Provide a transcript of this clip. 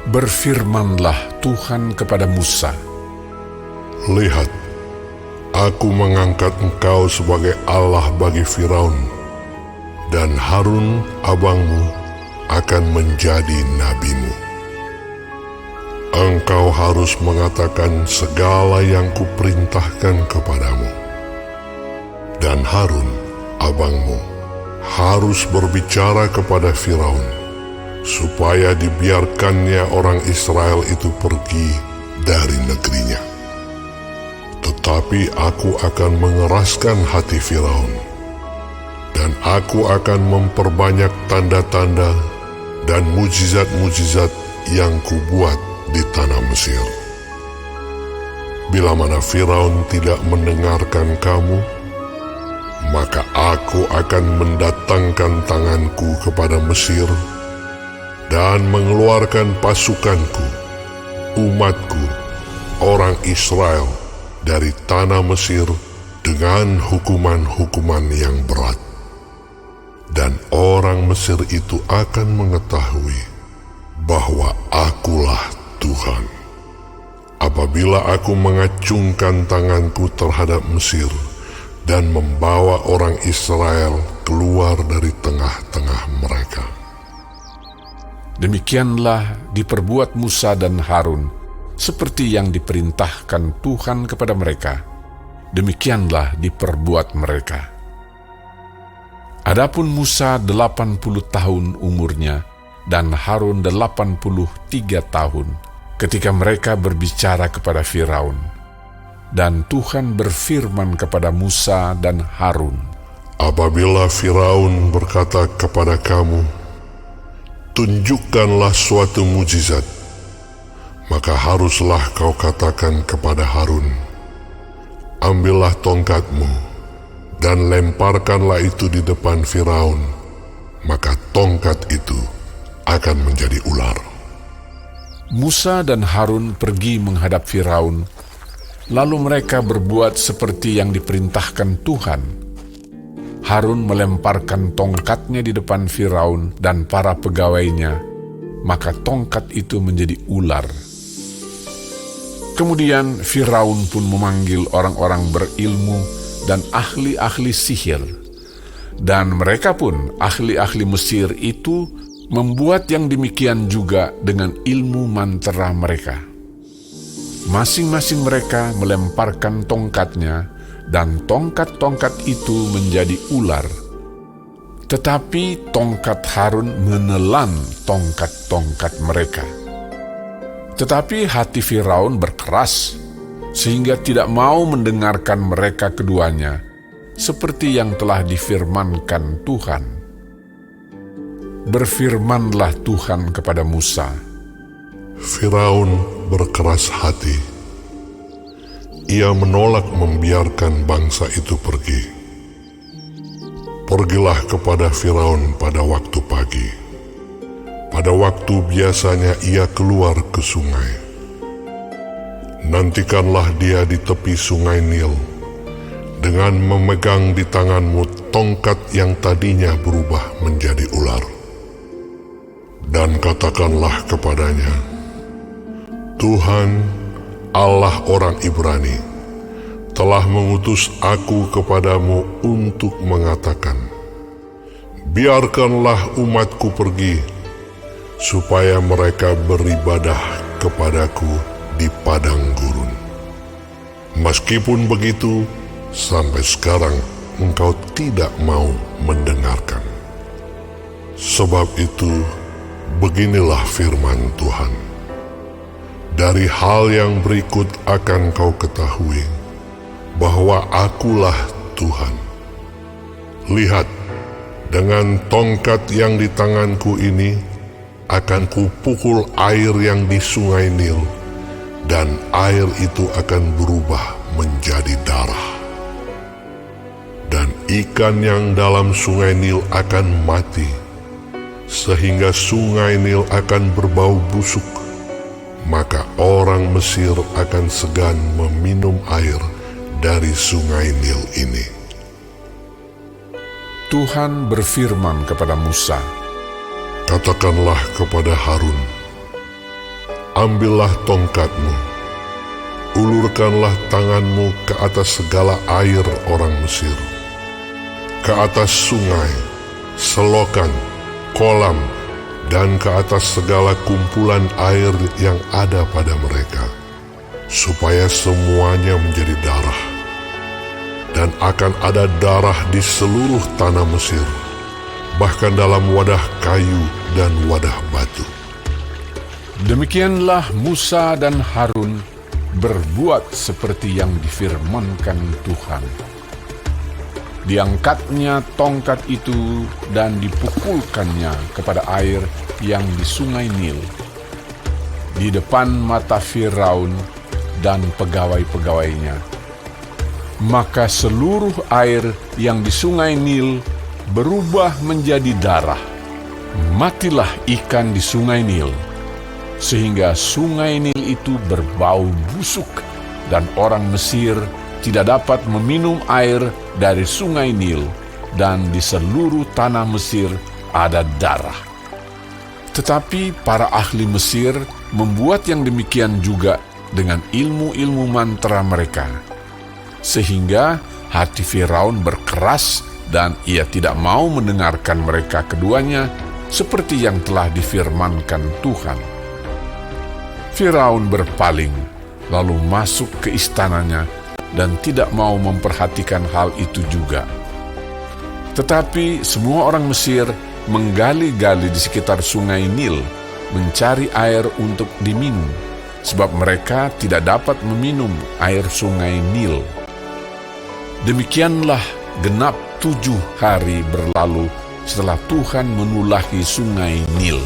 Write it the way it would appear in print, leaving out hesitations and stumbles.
Berfirmanlah Tuhan kepada Musa, Lihat, aku mengangkat engkau sebagai Allah bagi Firaun, dan Harun abangmu akan menjadi nabimu. Engkau harus mengatakan segala yang kuperintahkan kepadamu, dan Harun abangmu harus berbicara kepada Firaun, supaya dibiarkannya orang Israel itu pergi dari negerinya. Tetapi aku akan mengeraskan hati Firaun, dan aku akan memperbanyak tanda-tanda dan mujizat-mujizat yang kubuat di tanah Mesir. Bila mana Firaun tidak mendengarkan kamu, maka aku akan mendatangkan tanganku kepada Mesir dan mengeluarkan pasukanku, umatku, orang Israel dari tanah Mesir dengan hukuman-hukuman yang berat. Dan orang Mesir itu akan mengetahui bahwa akulah Tuhan, apabila aku mengacungkan tanganku terhadap Mesir dan membawa orang Israel keluar dari tengah-tengah mereka. Demikianlah diperbuat Musa dan Harun, seperti yang diperintahkan Tuhan kepada mereka. Demikianlah diperbuat mereka. Adapun Musa 80 tahun umurnya, dan Harun 83 tahun, ketika mereka berbicara kepada Firaun. Dan Tuhan berfirman kepada Musa dan Harun, Apabila Firaun berkata kepada kamu, tunjukkanlah suatu mujizat, maka haruslah kau katakan kepada Harun, ambillah tongkatmu dan lemparkanlah itu di depan Firaun, maka tongkat itu akan menjadi ular. Musa dan Harun pergi menghadap Firaun, lalu mereka berbuat seperti yang diperintahkan Tuhan. Harun melemparkan tongkatnya di depan Firaun dan para pegawainya, maka tongkat itu menjadi ular. Kemudian Firaun pun memanggil orang-orang berilmu dan ahli-ahli sihir, dan mereka pun, ahli-ahli Mesir itu, membuat yang demikian juga dengan ilmu mantera mereka. Masing-masing mereka melemparkan tongkatnya, dan tongkat-tongkat itu menjadi ular. Tetapi tongkat Harun menelan tongkat-tongkat mereka. Tetapi hati Firaun berkeras, sehingga tidak mau mendengarkan mereka keduanya, seperti yang telah difirmankan Tuhan. Berfirmanlah Tuhan kepada Musa, Firaun berkeras hati. Ia menolak membiarkan bangsa itu pergi. Pergilah kepada Firaun pada waktu pagi, pada waktu biasanya ia keluar ke sungai. Nantikanlah dia di tepi sungai Nil, dengan memegang di tanganmu tongkat yang tadinya berubah menjadi ular. Dan katakanlah kepadanya, Tuhan, Allah orang Ibrani, telah mengutus aku kepadamu untuk mengatakan, biarkanlah umatku pergi, supaya mereka beribadah kepadaku di padang gurun. Meskipun begitu, sampai sekarang engkau tidak mau mendengarkan. Sebab itu, beginilah firman Tuhan. Dari hal yang berikut akan kau ketahui bahwa akulah Tuhan. Lihat, dengan tongkat yang di tanganku ini akan kupukul air yang di sungai Nil, dan air itu akan berubah menjadi darah. Dan ikan yang dalam sungai Nil akan mati, sehingga sungai Nil akan berbau busuk. Maka orang Mesir akan segan meminum air dari sungai Nil ini. Tuhan berfirman kepada Musa, Katakanlah kepada Harun, ambillah tongkatmu, ulurkanlah tanganmu ke atas segala air orang Mesir, ke atas sungai, selokan, kolam, dan ke atas segala kumpulan air yang ada pada mereka, supaya semuanya menjadi darah. Dan akan ada darah di seluruh tanah Mesir, bahkan dalam wadah kayu dan wadah batu. Demikianlah Musa dan Harun berbuat seperti yang difirmankan Tuhan. Diangkatnya tongkat itu dan dipukulkannya kepada air yang di sungai Nil, di depan mata Firaun dan pegawai-pegawainya. Maka seluruh air yang di sungai Nil berubah menjadi darah. Matilah ikan di sungai Nil, sehingga sungai Nil itu berbau busuk, dan orang Mesir tidak dapat meminum air dari sungai Nil, dan di seluruh tanah Mesir ada darah. Tetapi para ahli Mesir membuat yang demikian juga dengan ilmu-ilmu mantra mereka, sehingga hati Firaun berkeras dan ia tidak mau mendengarkan mereka keduanya seperti yang telah difirmankan Tuhan. Firaun berpaling, lalu masuk ke istananya dan tidak mau memperhatikan hal itu juga. Tetapi semua orang Mesir menggali-gali di sekitar sungai Nil, mencari air untuk diminum, sebab mereka tidak dapat meminum air sungai Nil. Demikianlah genap 7 hari berlalu setelah Tuhan menulahi sungai Nil.